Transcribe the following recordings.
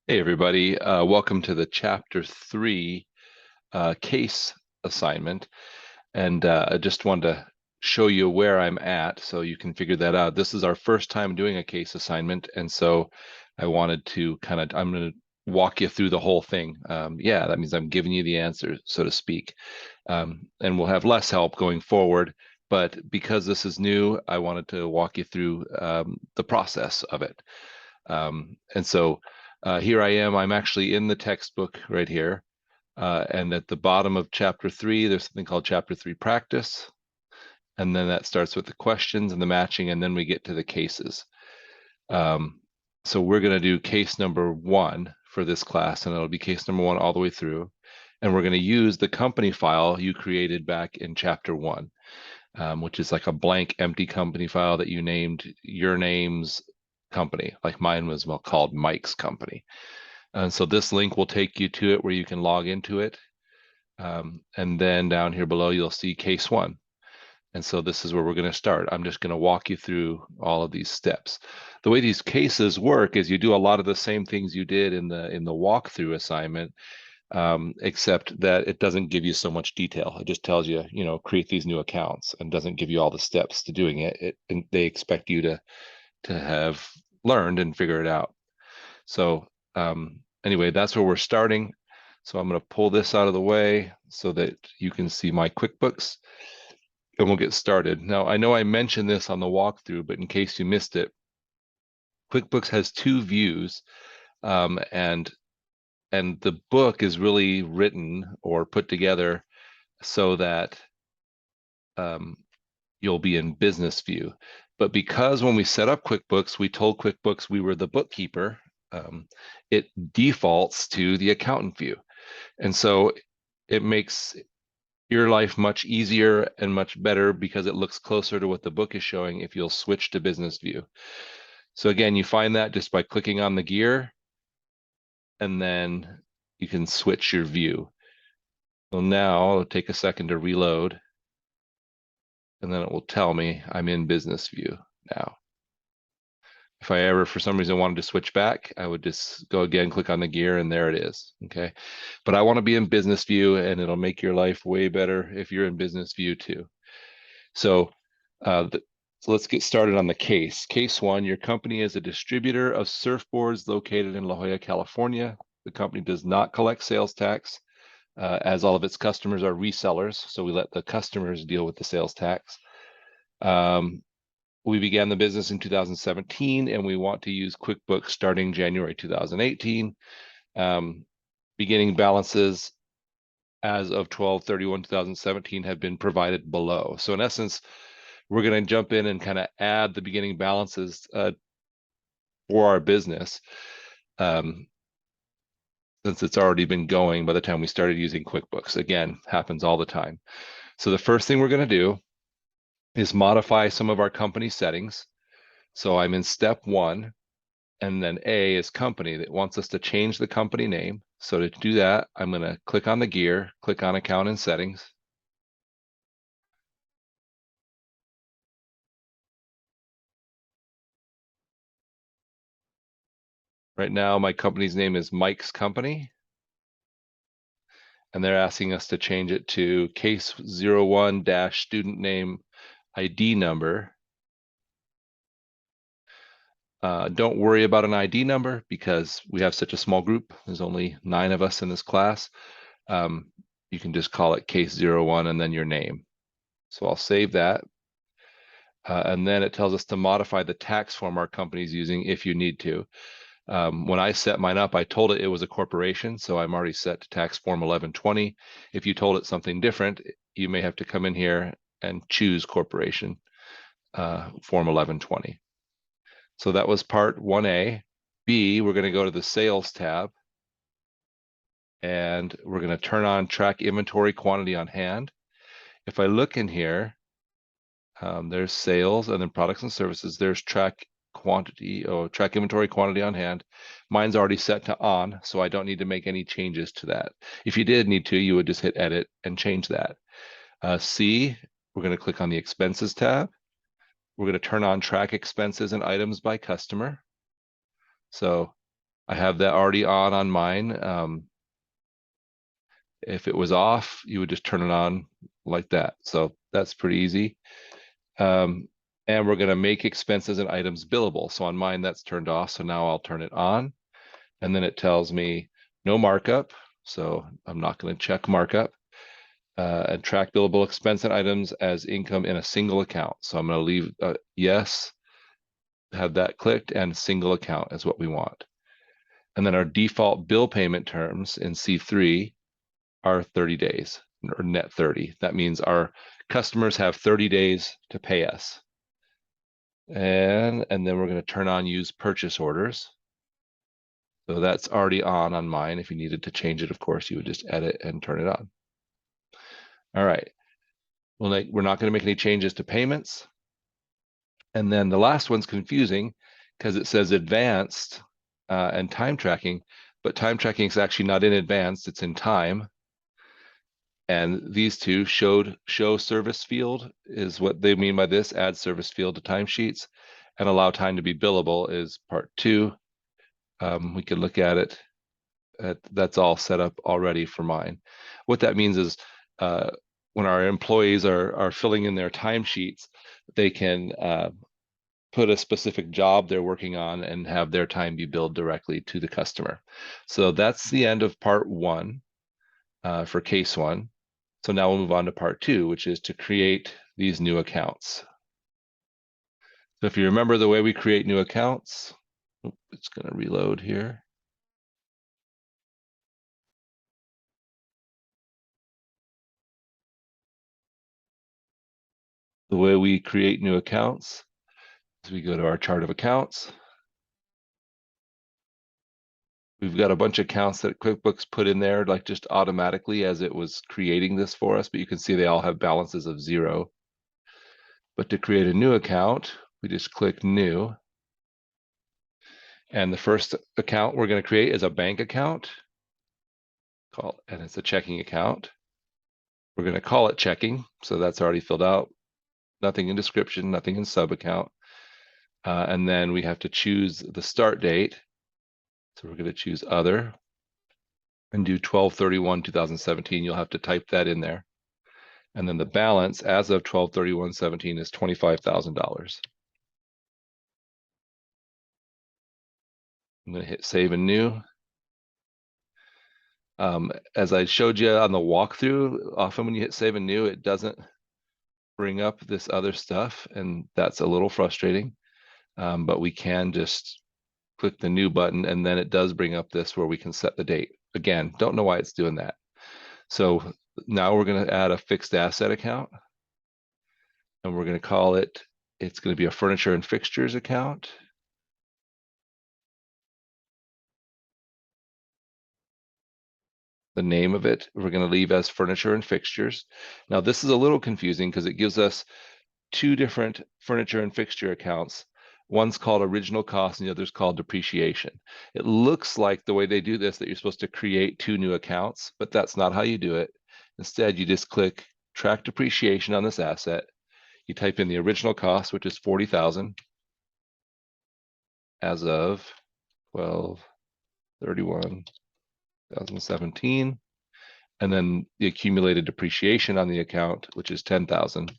Hey everybody, welcome to the Chapter 3 case assignment. And I just wanted to show you where I'm at so you can figure that out. This is our first time doing a case assignment, and so I wanted to I'm going to walk you through the whole thing. Yeah, that means I'm giving you the answer, so to speak. And we'll have less help going forward, but because this is new, I wanted to walk you through the process of it. And so here I am. I'm actually in the textbook right here. And at the bottom of Chapter 3, there's something called Chapter 3 Practice. And then that starts with the questions and the matching, and then we get to the cases. So we're going to do case number 1 for this class, and it'll be case number 1 all the way through. And we're going to use the company file you created back in Chapter 1, which is like a blank, empty company file that you named your name's company. Like mine was called Mike's Company. And so this link will take you to it where you can log into it. And then down here below, you'll see case 1. And so this is where we're going to start. I'm just going to walk you through all of these steps. The way these cases work is you do a lot of the same things you did in the walkthrough assignment, except that it doesn't give you so much detail. It just tells you, create these new accounts, and doesn't give you all the steps to doing it. And they expect you to have learned and figure it out. So anyway, that's where we're starting. So I'm going to pull this out of the way so that you can see my QuickBooks, and we'll get started. Now, I know I mentioned this on the walkthrough, but in case you missed it, QuickBooks has 2 views, and the book is really written or put together so that you'll be in business view. But because when we set up QuickBooks, we told QuickBooks we were the bookkeeper, it defaults to the accountant view. And so it makes your life much easier and much better because it looks closer to what the book is showing if you'll switch to business view. So again, you find that just by clicking on the gear, and then you can switch your view. Well, now it'll take a second to reload, and then it will tell me I'm in business view now. If I ever, for some reason, wanted to switch back, I would just go again, click on the gear, and there it is. Okay. But I want to be in business view, and it'll make your life way better if you're in business view too. So, so let's get started on the case. Case 1, your company is a distributor of surfboards located in La Jolla, California. The company does not collect sales tax, as all of its customers are resellers. So we let the customers deal with the sales tax. We began the business in 2017, and we want to use QuickBooks starting January 2018. Beginning balances as of 12/31/2017 have been provided below. So in essence, we're going to jump in and kind of add the beginning balances for our business, since it's already been going by the time we started using QuickBooks. Again, happens all the time. So the first thing we're going to do is modify some of our company settings. So I'm in step 1, and then A is company. That wants us to change the company name. So to do that, I'm going to click on the gear, click on account and settings. Right now, my company's name is Mike's Company, and they're asking us to change it to case 01-student name ID number. Don't worry about an ID number because we have such a small group. There's only 9 of us in this class. You can just call it case 01 and then your name. So I'll save that. And then it tells us to modify the tax form our company's using if you need to. When I set mine up, I told it was a corporation, so I'm already set to tax form 1120. If you told it something different, you may have to come in here and choose corporation, form 1120. So that was part 1A. B, we're going to go to the sales tab, and we're going to turn on track inventory quantity on hand. If I look in here, there's sales, and then products and services. There's track quantity or track inventory quantity on hand. Mine's already set to on, so I don't need to make any changes to that. If you did need to, you would just hit edit and change that. C, we're going to click on the expenses tab. We're going to turn on track expenses and items by customer. So I have that already on mine. If it was off, you would just turn it on like that. So that's pretty easy. Um, and we're going to make expenses and items billable. So on mine, that's turned off. So now I'll turn it on. And then it tells me no markup. So I'm not going to check markup. And track billable expense and items as income in a single account. So I'm going to leave yes, have that clicked, and single account is what we want. And then our default bill payment terms in C3 are 30 days or net 30. That means our customers have 30 days to pay us. And then we're going to turn on use purchase orders. So that's already on mine. If you needed to change it, of course, you would just edit and turn it on. All right. Well, we're not going to make any changes to payments. And then the last one's confusing because it says advanced and time tracking, but time tracking is actually not in advanced, it's in time. And these two show service field is what they mean by this, add service field to timesheets, and allow time to be billable is part 2. We could look at it. That's all set up already for mine. What that means is when our employees are filling in their timesheets, they can put a specific job they're working on and have their time be billed directly to the customer. So that's the end of part 1 for case 1. So now we'll move on to part 2, which is to create these new accounts. So if you remember the way we create new accounts, it's going to reload here. The way we create new accounts is we go to our chart of accounts. We've got a bunch of accounts that QuickBooks put in there like just automatically as it was creating this for us, but you can see they all have balances of 0. But to create a new account, we just click new. And the first account we're going to create is a bank account. And it's a checking account. We're going to call it checking. So that's already filled out. Nothing in description, nothing in sub account. And then we have to choose the start date. So we're going to choose other and do 12/31/2017. You'll have to type that in there. And then the balance as of 12/31/17 is $25,000. I'm going to hit save and new. As I showed you on the walkthrough, often when you hit save and new, it doesn't bring up this other stuff, and that's a little frustrating. But we can just click the new button, and then it does bring up this where we can set the date. Again, don't know why it's doing that. So now we're going to add a fixed asset account, and we're going to call it, it's going to be a furniture and fixtures account. The name of it, we're going to leave as furniture and fixtures. Now this is a little confusing because it gives us 2 different furniture and fixture accounts. One's called original cost and the other's called depreciation. It looks like the way they do this that you're supposed to create 2 new accounts, but that's not how you do it. Instead, you just click track depreciation on this asset. You type in the original cost, which is 40,000 as of 12/31/2017, and then the accumulated depreciation on the account, which is 10,000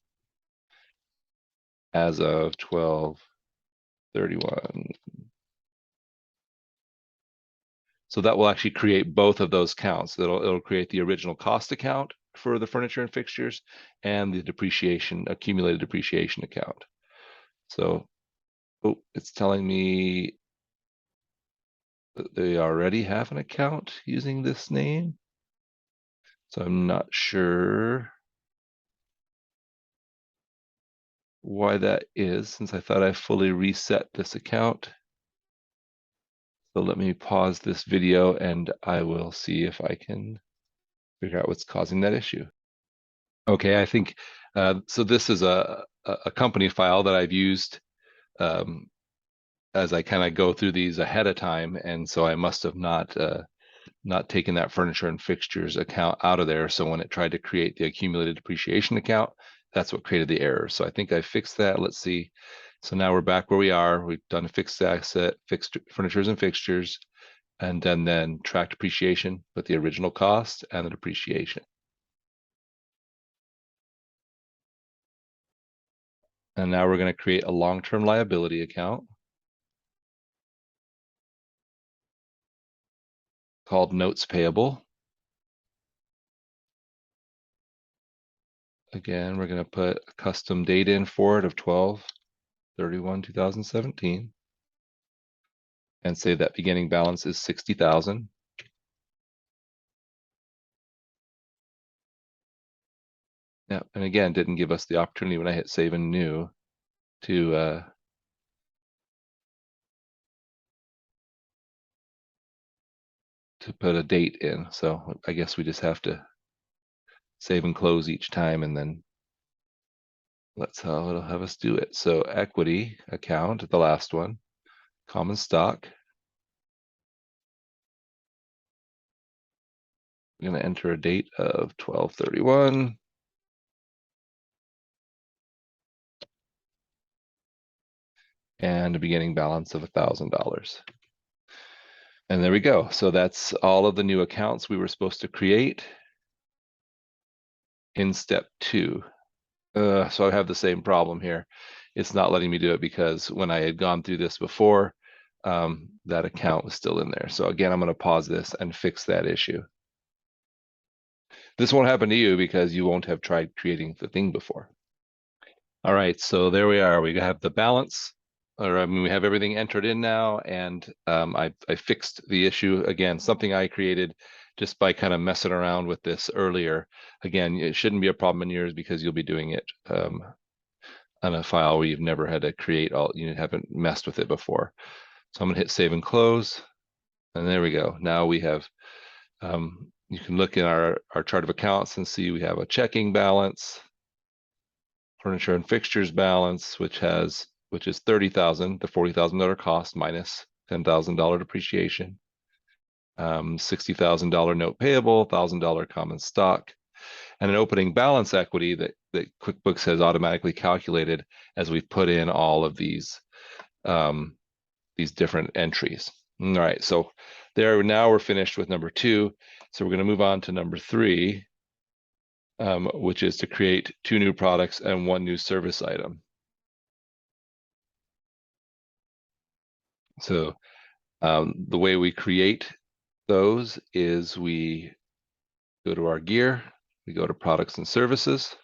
as of 12/31. So that will actually create both of those counts. It'll create the original cost account for the furniture and fixtures and the depreciation, accumulated depreciation account. So, it's telling me that they already have an account using this name. So I'm not sure why that is, since I thought I fully reset this account. So let me pause this video and I will see if I can figure out what's causing that issue. Okay, I think, so this is a company file that I've used as I kind of go through these ahead of time, and so I must have not taken that furniture and fixtures account out of there. So when it tried to create the accumulated depreciation account, that's what created the error. So I think I fixed that. Let's see. So now we're back where we are. We've done a fixed asset, fixed furnitures and fixtures, and then track depreciation with the original cost and the depreciation. And now we're going to create a long-term liability account called notes payable. Again, we're going to put a custom date in for it of 12/31/2017 and say that beginning balance is 60,000. Yeah, and again, didn't give us the opportunity when I hit save and new to put a date in. So I guess we just have to save and close each time, and then that's how it'll have us do it. So equity account, the last one, common stock. I'm going to enter a date of 12/31. And a beginning balance of $1,000. And there we go. So that's all of the new accounts we were supposed to create in step 2. So I have the same problem here. It's not letting me do it because when I had gone through this before, that account was still in there. So again, I'm going to pause this and fix that issue. This won't happen to you because you won't have tried creating the thing before. All right, so there we are. We have the balance, or I mean, we have everything entered in now, and I fixed the issue again, something I created just by kind of messing around with this earlier. Again, it shouldn't be a problem in yours because you'll be doing it on a file where you've never had to create you haven't messed with it before. So I'm gonna hit save and close, and there we go. Now we have, you can look in our chart of accounts and see we have a checking balance, furniture and fixtures balance, which is 30,000, the $40,000 cost minus $10,000 depreciation, $60,000 note payable, $1,000 common stock, and an opening balance equity that QuickBooks has automatically calculated as we've put in all of these different entries. All right, so now we're finished with number 2. So we're going to move on to number 3, which is to create 2 new products and 1 new service item. So the way we create those is we go to our gear, we go to products and services,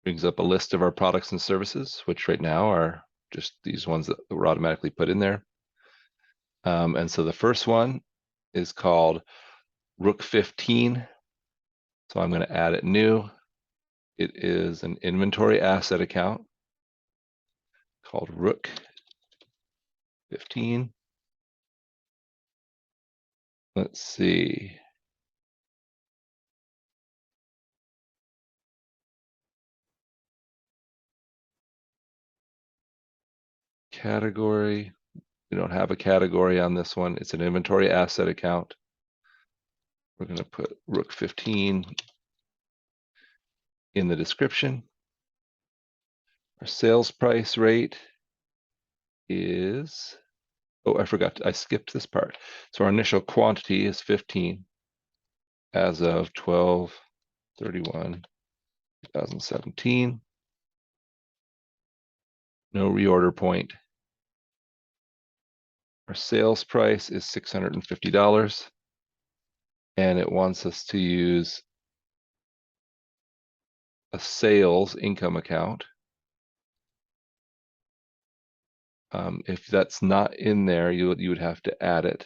brings up a list of our products and services, which right now are just these ones that were automatically put in there. And so the first one is called Rook 15. So I'm going to add it new. It is an inventory asset account called Rook 15. Let's see. Category. We don't have a category on this one. It's an inventory asset account. We're going to put Rook 15 in the description. Our sales price rate is, oh, I forgot, I skipped this part. So our initial quantity is 15 as of 12/31/2017. No reorder point. Our sales price is $650, and it wants us to use a sales income account. If that's not in there, you would have to add it.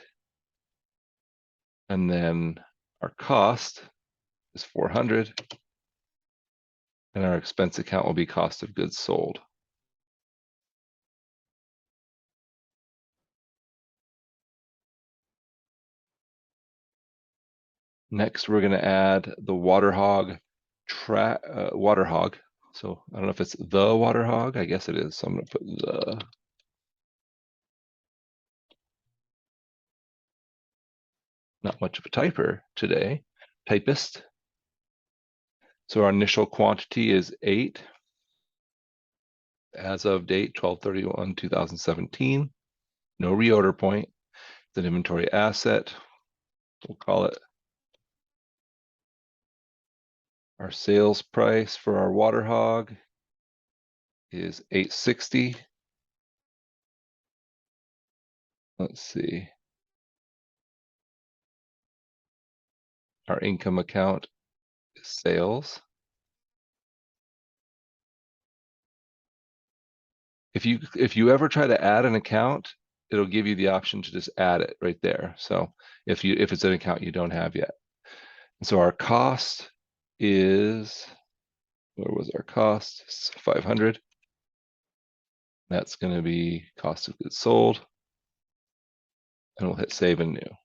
And then our cost is 400, and our expense account will be cost of goods sold. Next, we're going to add the water hog. So I don't know if it's the water hog. I guess it is. So I'm going to put the. Not much of a typer today. Typist. So our initial quantity is 8 as of date 12/31/2017. No reorder point. It's an inventory asset. We'll call it our sales price for our water hog is $8.60. Let's see. Our income account is sales. If you ever try to add an account, it'll give you the option to just add it right there. So if it's an account you don't have yet. And so our cost is, where was our cost? It's 500. That's going to be cost of goods sold. And we'll hit save and new.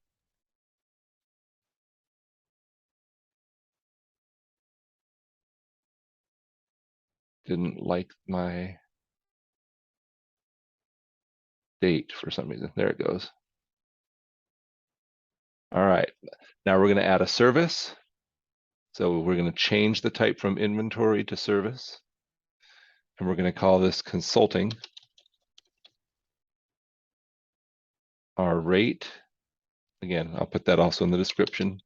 Didn't like my date for some reason. There it goes. All right, now we're going to add a service. So we're going to change the type from inventory to service. And we're going to call this consulting. Our rate, again, I'll put that also in the description.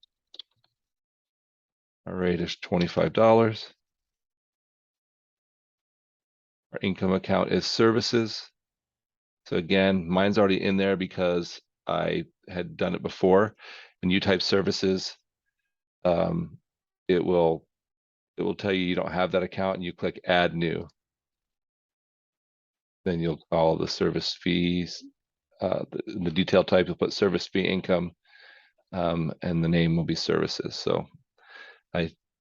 Our rate is $25. Our income account is services. So again, mine's already in there because I had done it before. When you type services, it will tell you don't have that account, and you click add new. Then you'll call the service fees, the detail type, you'll put service fee income, and the name will be services. So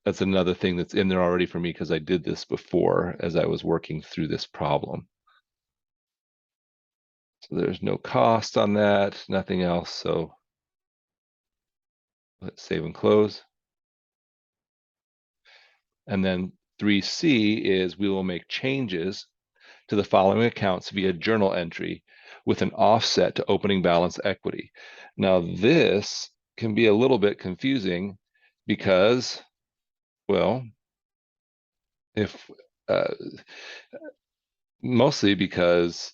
that's another thing that's in there already for me because I did this before as I was working through this problem. So there's no cost on that, nothing else. So let's save and close. And then 3C is we will make changes to the following accounts via journal entry with an offset to opening balance equity. Now this can be a little bit confusing because, well, if mostly because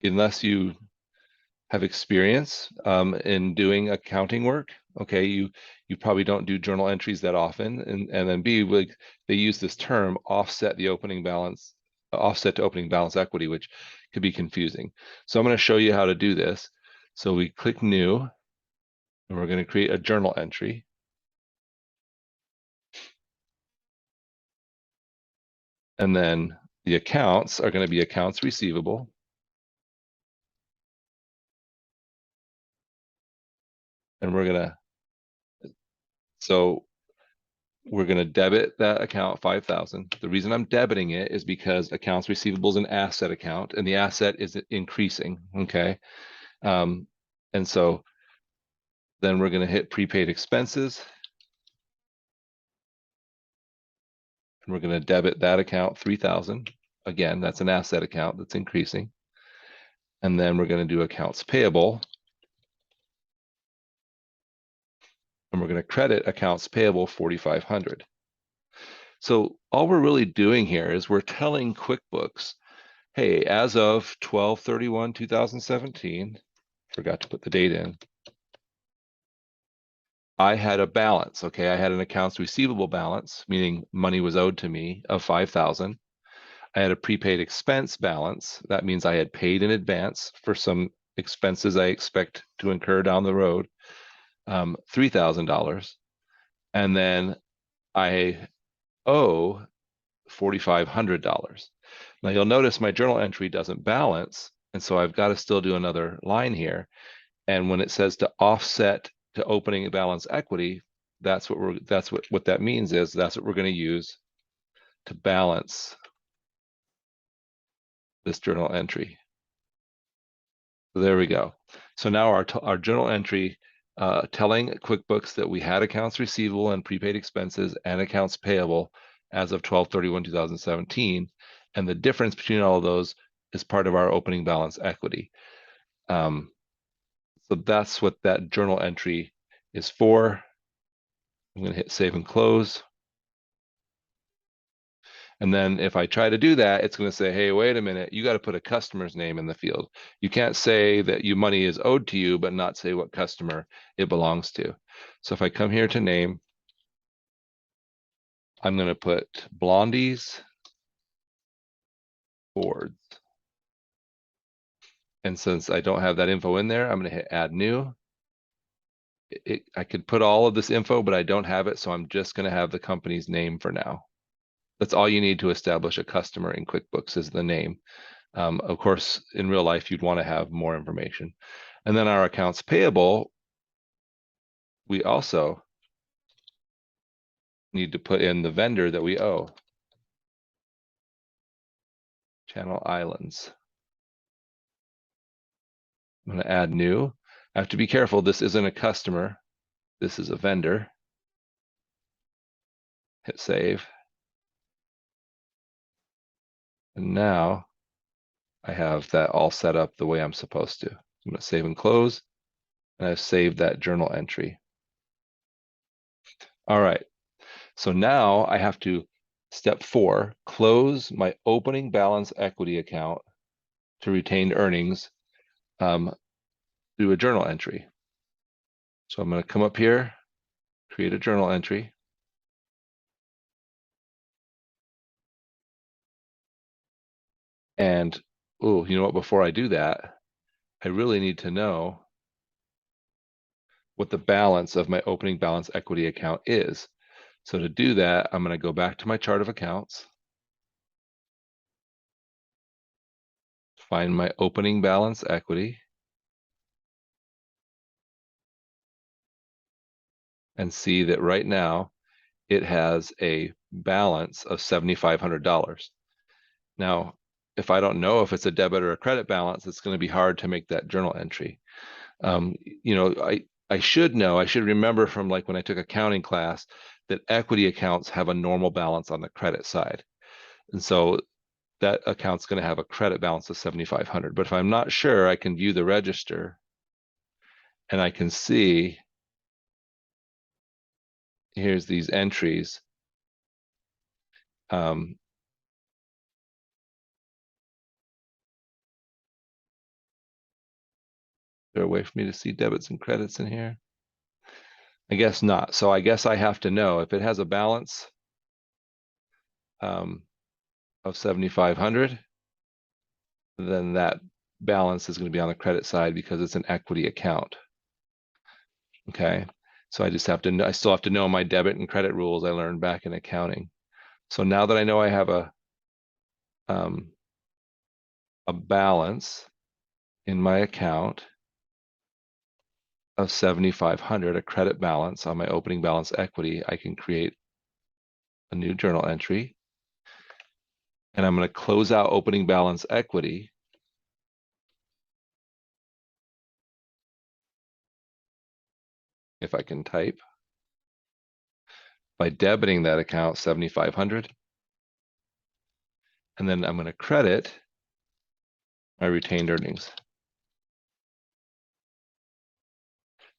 unless you have experience in doing accounting work, okay, you probably don't do journal entries that often, and then B, like they use this term offset the opening balance, offset to opening balance equity, which could be confusing. So I'm going to show you how to do this. So we click new, and we're going to create a journal entry. And then the accounts are going to be accounts receivable. And we're going to debit that account 5,000. The reason I'm debiting it is because accounts receivable is an asset account, and the asset is increasing. Okay, and so then we're going to hit prepaid expenses, and we're going to debit that account 3,000. Again, that's an asset account that's increasing. And then we're going to do accounts payable, and we're going to credit accounts payable 4,500. So all we're really doing here is we're telling QuickBooks, hey, as of 12/31/2017, forgot to put the date in, I had a balance, okay? I had an accounts receivable balance, meaning money was owed to me, of 5,000. I had a prepaid expense balance. That means I had paid in advance for some expenses I expect to incur down the road, $3,000. And then I owe $4,500. Now you'll notice my journal entry doesn't balance, and so I've got to still do another line here. And when it says to offset to opening balance equity, that's what that means is that's what we're going to use to balance this journal entry. So there we go. So now our journal entry telling QuickBooks that we had accounts receivable and prepaid expenses and accounts payable as of 12/31/2017, and the difference between all of those is part of our opening balance equity. So that's what that journal entry is for. I'm going to hit save and close. And then if I try to do that, it's going to say, hey, wait a minute, you got to put a customer's name in the field. You can't say that your money is owed to you, but not say what customer it belongs to. So if I come here to name, I'm going to put Blondie's Boards. And since I don't have that info in there, I'm going to hit add new. I could put all of this info, but I don't have it. So I'm just going to have the company's name for now. That's all you need to establish a customer in QuickBooks is the name. Of course, in real life, you'd want to have more information. And then our accounts payable, we also need to put in the vendor that we owe. Channel Islands. I'm going to add new. I have to be careful. This isn't a customer. This is a vendor. Hit save. And now I have that all set up the way I'm supposed to. I'm going to save and close. And I've saved that journal entry. All right. So now I have to, step 4, close my opening balance equity account to retained earnings through a journal entry. So I'm going to come up here, create a journal entry. And, oh, you know what, before I do that, I really need to know what the balance of my opening balance equity account is. So to do that, I'm going to go back to my chart of accounts, find my opening balance equity, and see that right now it has a balance of $7,500. Now, if I don't know if it's a debit or a credit balance, it's going to be hard to make that journal entry. You know, I should know, I should remember from like when I took accounting class that equity accounts have a normal balance on the credit side. And so that account's going to have a credit balance of 7,500. But if I'm not sure, I can view the register and I can see here's these entries. There a way for me to see debits and credits in here? I guess not. So I guess I have to know if it has a balance of 7,500, then that balance is going to be on the credit side because it's an equity account. Okay. So I just have to know, I still have to know my debit and credit rules I learned back in accounting. So now that I know I have a balance in my account of 7,500, a credit balance on my opening balance equity, I can create a new journal entry. And I'm going to close out opening balance equity. If I can type, by debiting that account 7,500. And then I'm going to credit my retained earnings.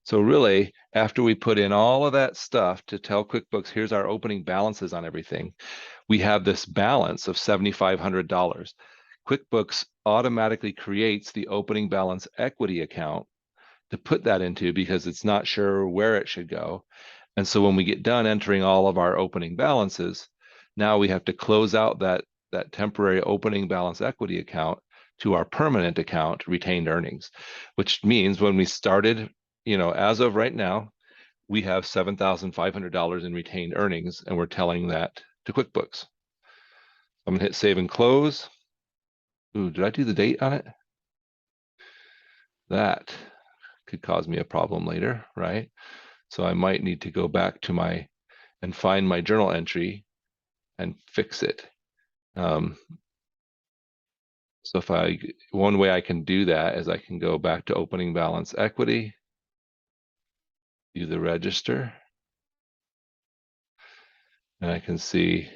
So really, after we put in all of that stuff to tell QuickBooks, here's our opening balances on everything, we have this balance of $7,500. QuickBooks automatically creates the opening balance equity account to put that into because it's not sure where it should go. And so when we get done entering all of our opening balances, now we have to close out that temporary opening balance equity account to our permanent account, retained earnings, which means when we started, you know, as of right now, we have $7,500 in retained earnings, and we're telling that to QuickBooks. I'm gonna hit save and close. Ooh, did I do the date on it? That could cause me a problem later, right? So I might need to go back to and find my journal entry and fix it. So one way I can do that is I can go back to opening balance equity, view the register, and I can see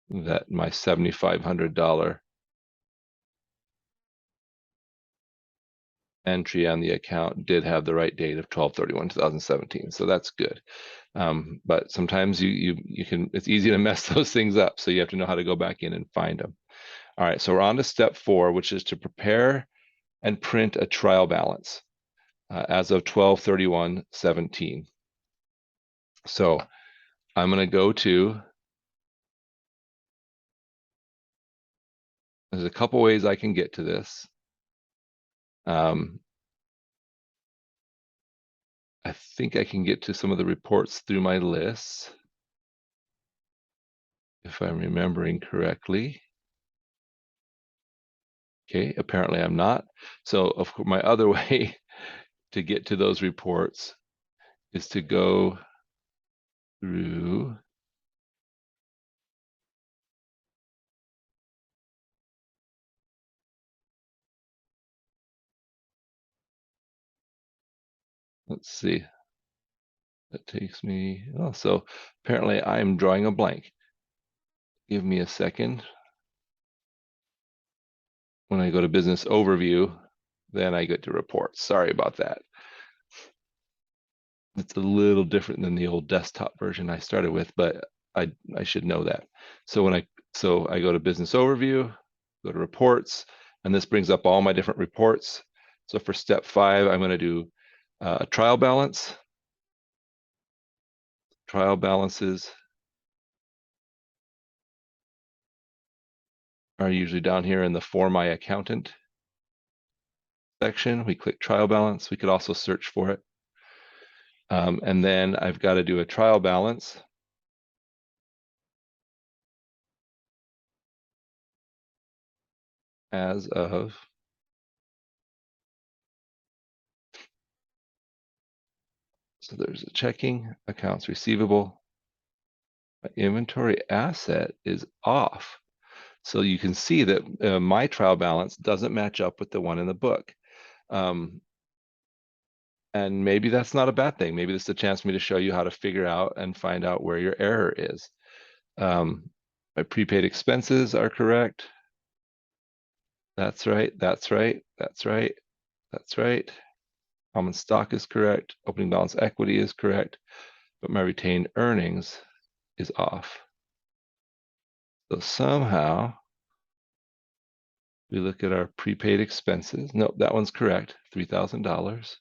that my $7,500 entry on the account did have the right date of 12/31/2017, so that's good. But sometimes you can, it's easy to mess those things up, so you have to know how to go back in and find them. All right, so we're on to step 4, which is to prepare and print a trial balance as of 12/31/17. So I'm going to go to, there's a couple ways I can get to this. I think I can get to some of the reports through my lists, if I'm remembering correctly. Okay, apparently I'm not. So of course, my other way to get to those reports is to go through let's see, that takes me, oh, so apparently I'm drawing a blank. Give me a second. When I go to business overview, then I get to reports. Sorry about that. It's a little different than the old desktop version I started with, but I should know that. So I go to business overview, go to reports, and this brings up all my different reports. So for step 5, I'm going to do a trial balance. Trial balances are usually down here in the For My Accountant section. We click trial balance. We could also search for it. And then I've got to do a trial balance as of, so there's a checking, accounts receivable. My inventory asset is off. So you can see that my trial balance doesn't match up with the one in the book. And maybe that's not a bad thing. Maybe this is a chance for me to show you how to figure out and find out where your error is. My prepaid expenses are correct. That's right, that's right, that's right, that's right. Common stock is correct. Opening balance equity is correct. But my retained earnings is off. So somehow we look at our prepaid expenses. Nope, that one's correct, $3,000.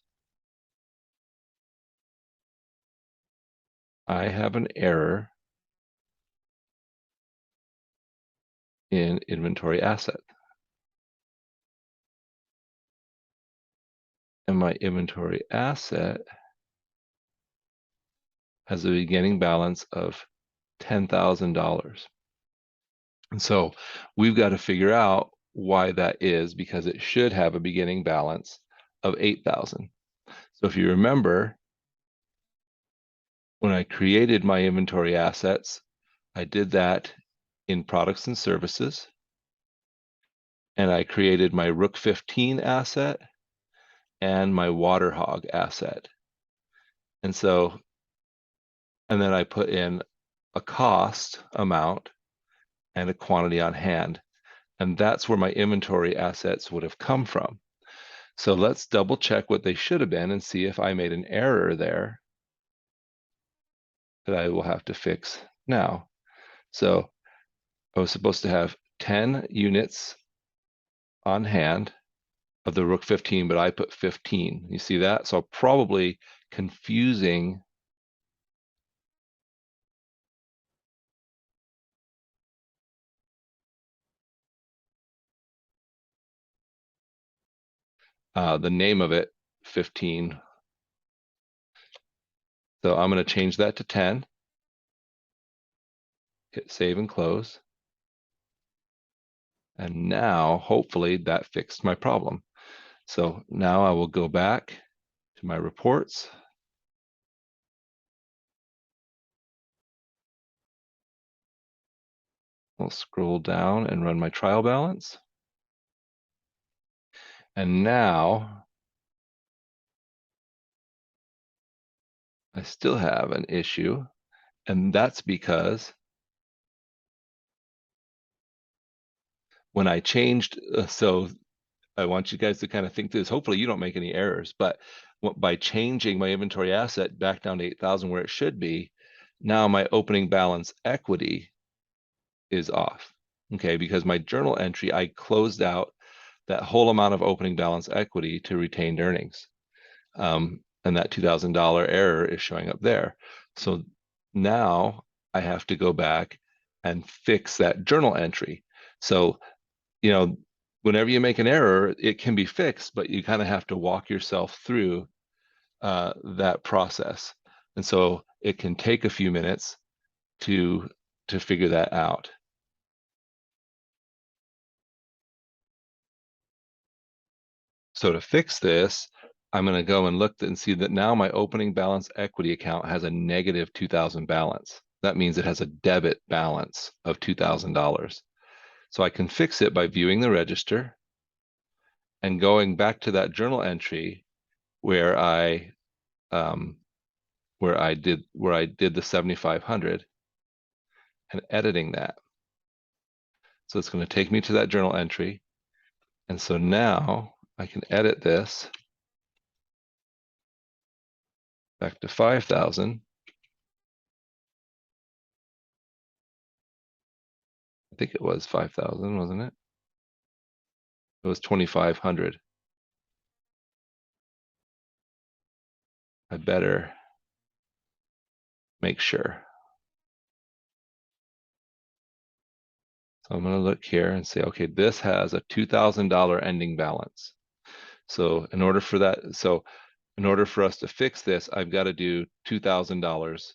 I have an error in inventory asset. And my inventory asset has a beginning balance of $10,000. And so we've got to figure out why that is, because it should have a beginning balance of 8,000. So if you remember, when I created my inventory assets, I did that in products and services, and I created my Rook 15 asset and my Water Hog asset. And so, and then I put in a cost amount and a quantity on hand. And that's where my inventory assets would have come from. So let's double check what they should have been and see if I made an error there that I will have to fix now. So I was supposed to have 10 units on hand of the Rook 15, but I put 15. You see that? So probably confusing the name of it, 15. So I'm going to change that to 10. Hit save and close. And now, hopefully, that fixed my problem. So now I will go back to my reports. I'll scroll down and run my trial balance. And now I still have an issue, and that's because when I changed, so I want you guys to kind of think through this. Hopefully you don't make any errors, but by changing my inventory asset back down to 8,000 where it should be, now my opening balance equity is off. Okay, because my journal entry, I closed out that whole amount of opening balance equity to retained earnings. And that $2,000 error is showing up there. So now I have to go back and fix that journal entry. So, whenever you make an error, it can be fixed, but you kind of have to walk yourself through that process. And so it can take a few minutes to figure that out. So to fix this, I'm going to go and look and see that now my opening balance equity account has a negative 2,000 balance. That means it has a debit balance of $2,000. So I can fix it by viewing the register and going back to that journal entry where um, I did the 7,500 and editing that. So it's going to take me to that journal entry. And so now I can edit this back to 5,000. I think it was 5,000, wasn't it? It was 2,500. I better make sure. So I'm going to look here and say, okay, this has a $2,000 ending balance. So in order for us to fix this, I've got to do $2,000.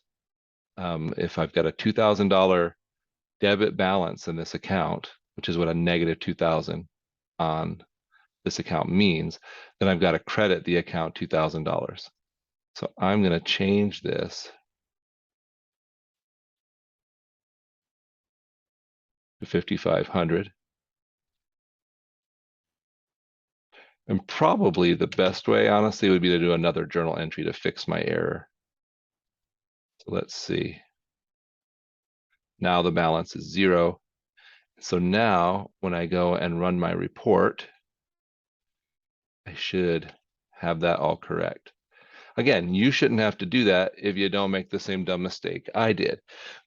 If I've got a $2,000 debit balance in this account, which is what a negative 2,000 on this account means, then I've got to credit the account $2,000. So I'm going to change this to 5,500. And probably the best way, honestly, would be to do another journal entry to fix my error. So let's see. Now the balance is 0. So now when I go and run my report, I should have that all correct. Again, you shouldn't have to do that if you don't make the same dumb mistake I did.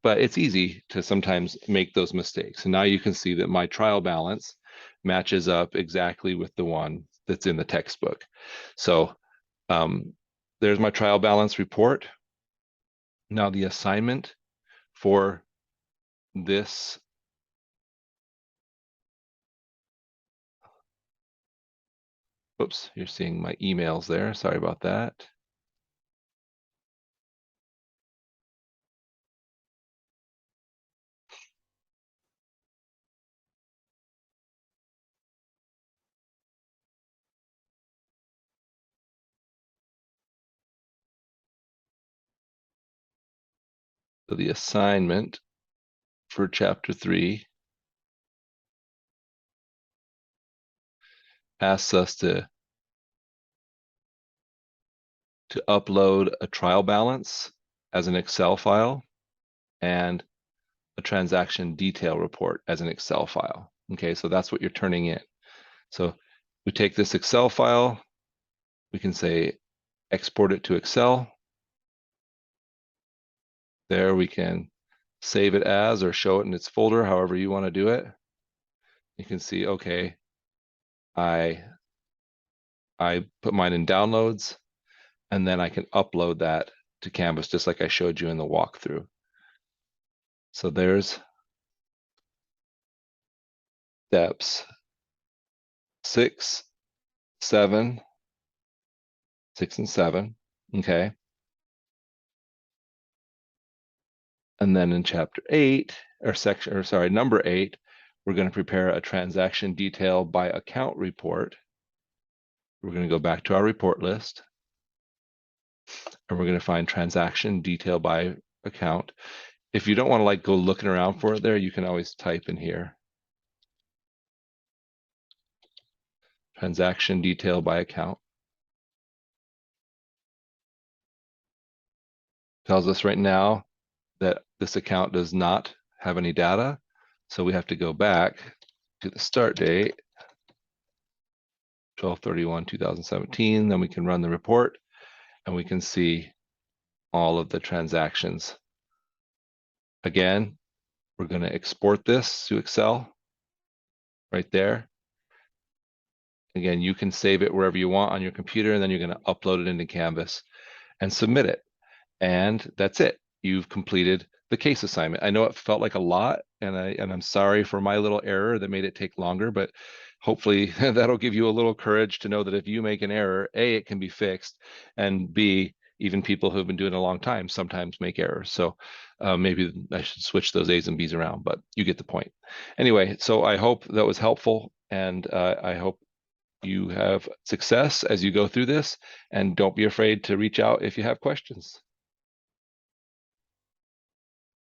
But it's easy to sometimes make those mistakes. And now you can see that my trial balance matches up exactly with the one that's in the textbook. So there's my trial balance report. Now the assignment for this oops, you're seeing my emails there. Sorry about that. So the assignment for chapter 3 asks us to upload a trial balance as an Excel file and a transaction detail report as an Excel file. Okay, so that's what you're turning in. So we take this Excel file, we can say export it to Excel. There we can save it as or show it in its folder, however you want to do it. You can see, okay, I put mine in downloads, and then I can upload that to Canvas just like I showed you in the walkthrough. So there's steps 6, 7, 6 and 7, okay? And then in chapter 8, number 8, we're going to prepare a transaction detail by account report. We're going to go back to our report list, and we're going to find transaction detail by account. If you don't want to like go looking around for it there, you can always type in here. Transaction detail by account. Tells us right now that this account does not have any data. So we have to go back to the start date 12/31/2017. Then we can run the report and we can see all of the transactions. Again, we're going to export this to Excel right there. Again, you can save it wherever you want on your computer, and then you're going to upload it into Canvas and submit it. And that's it. You've completed the case assignment. I know it felt like a lot, and I'm sorry for my little error that made it take longer, but hopefully that'll give you a little courage to know that if you make an error, A, it can be fixed, and B, even people who've been doing it a long time sometimes make errors. So maybe I should switch those A's and B's around, but you get the point. Anyway, so I hope that was helpful, and I hope you have success as you go through this, and don't be afraid to reach out if you have questions.